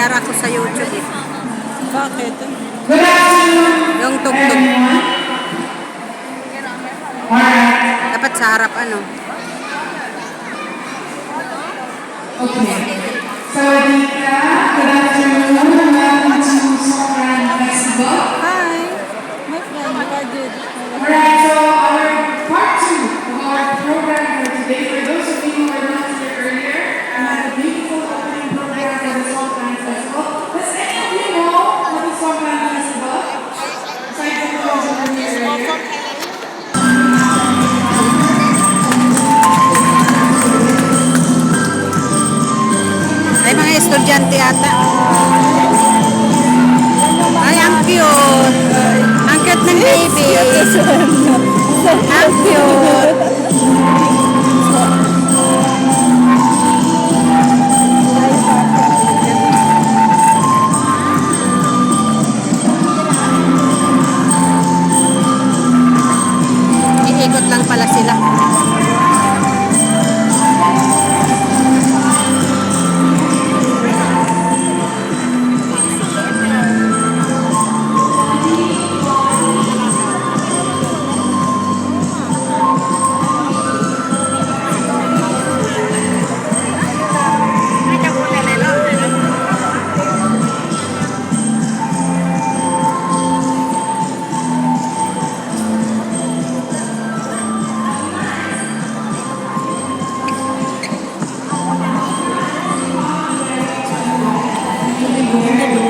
nag-share ako sa YouTube eh. Bakit? Yung tugtog. Dapat sa harap ano. Okay. Sawadika, good afternoon, welcome to Songkran Festival. Hi! My friend, Rajud. Alright, so our part 2 of our program for today, for those of you who were not here earlier, a beautiful opening program for the Songkran Festival. Does any of you know what the Songkran Festival? Aside from the ones who were here earlier. Ay, mga estudyante ata. Ay, ang cute. Ang cute ng baby. Ang cute. Iikot lang pala sila.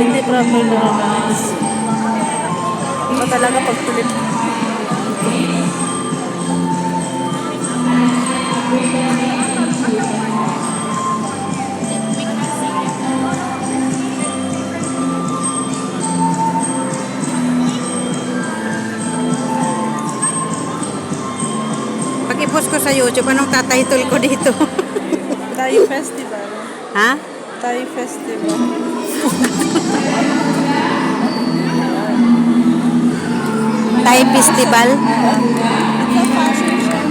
Hindi proper na romance. Iba talaga pagtulit. Pag i-post ko sa YouTube, anong tatitle ko dito? Thai Festival. Ha? Thai Festival. Thai Festival? It's a fashion show.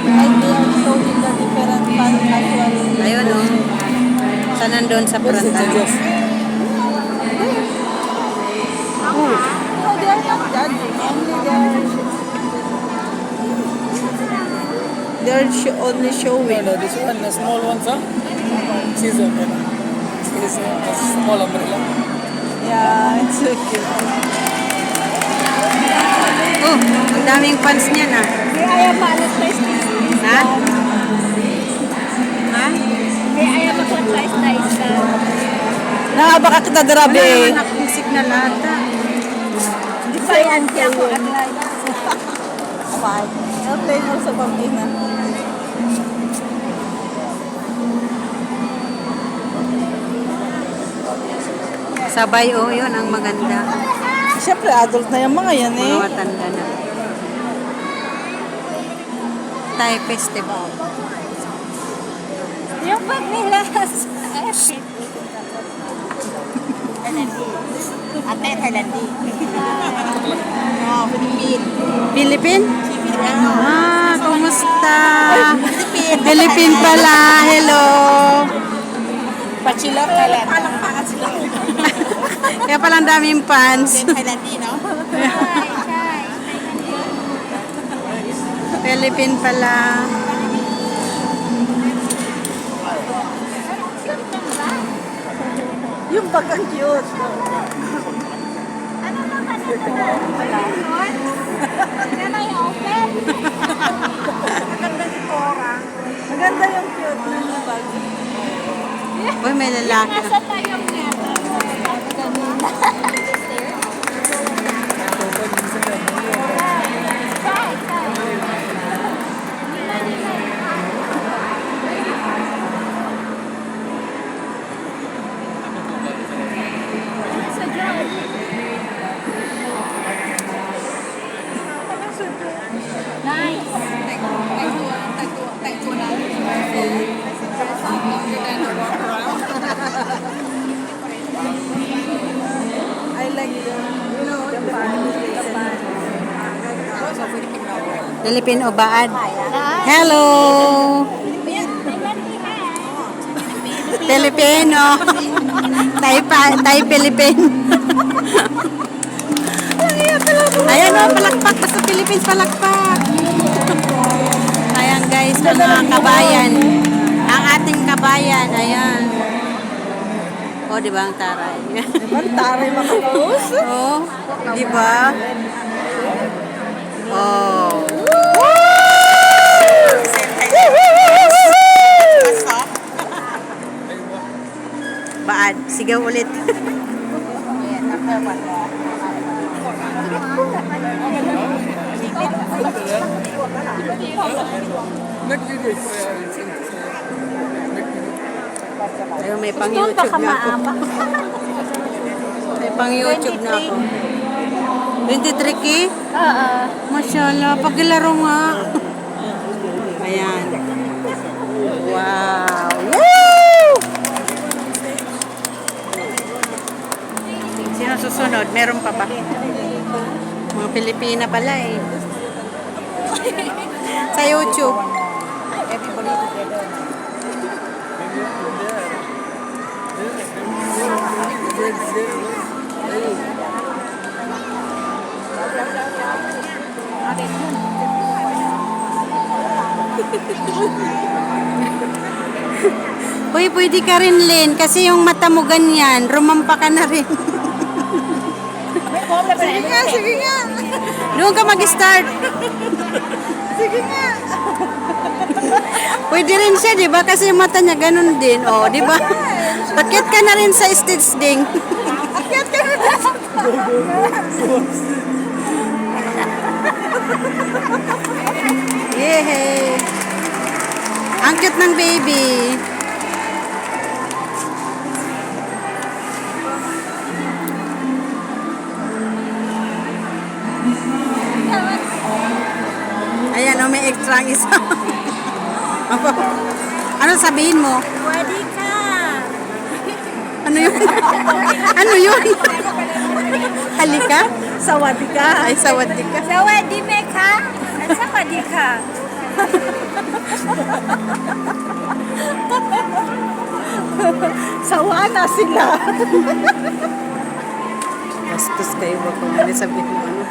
Like they are showing the different casual. Ayun o. Sa nandun sa front. No, they are not judging. Only they are only showing. No, this one, the small ones, huh? Season, you know. It's a small umbrella. Yeah, it's so cute. Oh, ang daming fans niya na. May ayaw ma-advertise na isda. Ha? Ha? May ayaw ma-advertise na isda. Nakabaka kita Wala grabe. naman akong signal ata. Hindi pa yan siya ako adlay. Fine. I'll play mo sa pamina. Sabay o, yun ang maganda. Siyempre, adult na yung mga yan eh. Mga matanda na. Thai Festival. Yung pag nila sa Ate, Thailandi. Philippine? Ah, kumusta? Philippine pala. Hello. Pachilok ka lang. Palakpakan sila. Kaya pala ang daming fans. Thailandi, no? Philippine pala. Yung bag ang cute. Ano naman ito? Ano yung open? Maganda si Cora. Maganda yung cute na bag. Uy, may lalaki. Nasa tayong meron. I like the Philippine Obaad. Hello. Filipino. Thai Philippine. Ayan o, palakpak pa sa Philippines, palakpak. Ayan guys, mga kabayan. Ang ating kabayan, ayan. O, di ba ang taray? Ang taray makaus. O, di ba? Oh. Baad, sigaw ulit. Ayun, may pang YouTube na ako. May pang YouTube na ako. 23K? Oo. Mashallah, paglalaro nga. Ayan. Wow! Woo! Sino susunod? Meron pa ba? Mga Pilipina pala eh. Sa YouTube. Everybody together. Uy, pwede ka rin, Lynn, kasi yung mata mo ganyan, rumampa ka na rin. Sige nga, sige nga. Doon ka mag-start. Sige nga. Pwede rin siya, di ba? Kasi yung mata niya ganun din. O, di ba? Pakyat ka na rin sa stage ding. Pakyat ka na rin. Yehey. Ang cute ng baby. Ayan, may extra ang isa. Ano sabihin mo? Pwede ka. Ano yun? Ano yun? Halika? Sawadi ka. Ay, sawadi ka. Pwede me ka? Asa pwede ka? Sawa na sila. Bastos kayo ba kung ano sabihin mo? Ano?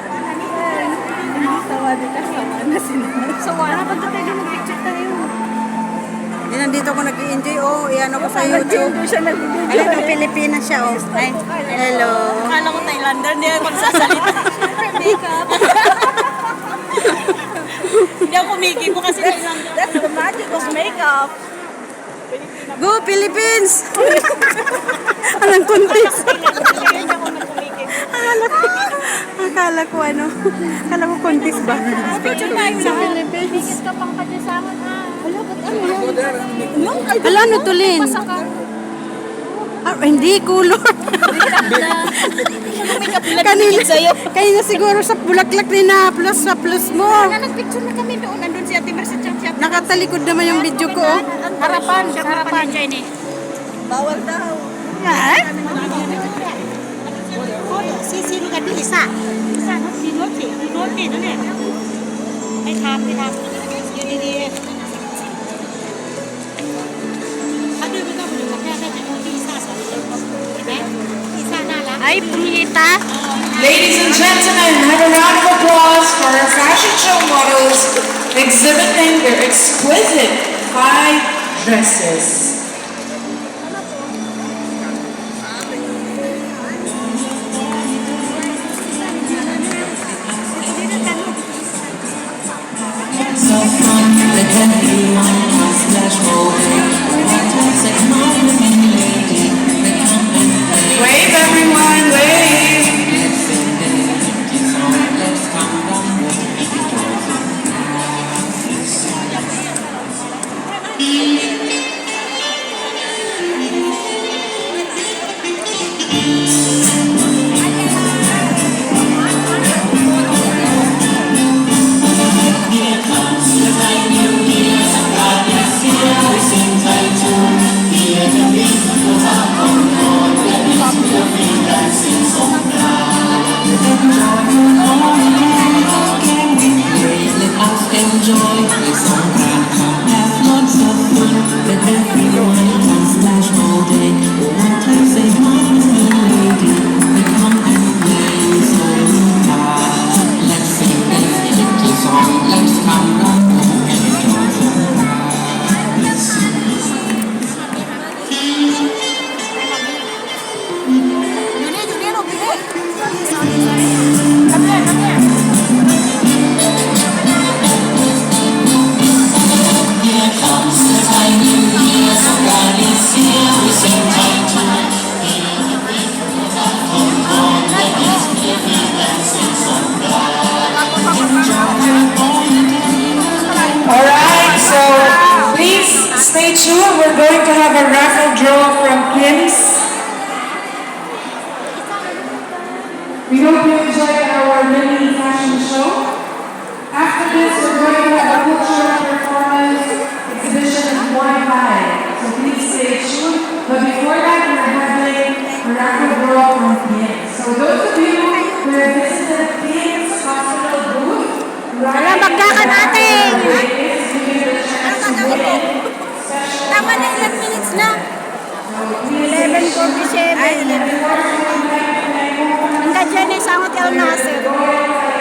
Sawadi ka, sawa na sila. Sawa na, ba't tayo mag-picture tayo? Yan, nandito ko nag-i-enjoy. Oh, iyan ako sa YouTube. Hindi siya nag-video. Alam mo, Pilipinas siya. Oh. Ay, hello. Akala ko Thailander, hindi ako magsasalita. Makeup. Hindi ako kumikibo kasi Thailander. That's the magic of makeup. Go, Philippines! Anong kuntis? Akala ko ano. Akala ko kuntis ba? Picture tayo sa Philippines. Ka pang kadyasangan ha. Wala, ba't ano yan? Hala, ano tulin? Ah, hindi, kulor. Kanina siguro sa bulaklak rin na plus sa plus mo. Nagpicture na kami doon. Nandun si Ate Mercy Chang Chang. Nakatalikod naman yung video ko. Oh. Harapan. Harapan. Chinese. Bawal daw. Sino ka din? Isa. Isa. Sino? Sino? Sino? Ay, happy. Yun hindi. Ay, pumita. Ladies and gentlemen, have a round of applause for our fashion show models exhibiting their exquisite high dresses. Wave everyone, wave! stay tuned. We're going to have a raffle draw from Kim's. We hope you enjoyed our mini fashion show. After this, we're going to have a cultural performance exhibition of Muay Thai. So please stay tuned. But before that, we're having a raffle draw from Kim's. So those of you who have visited Kim's hospital booth, Wala, magkakan natin! Tama na ilang minutes na. 11:47. Ay, 11:47. Hanggang dyan ay sangot El Nasser.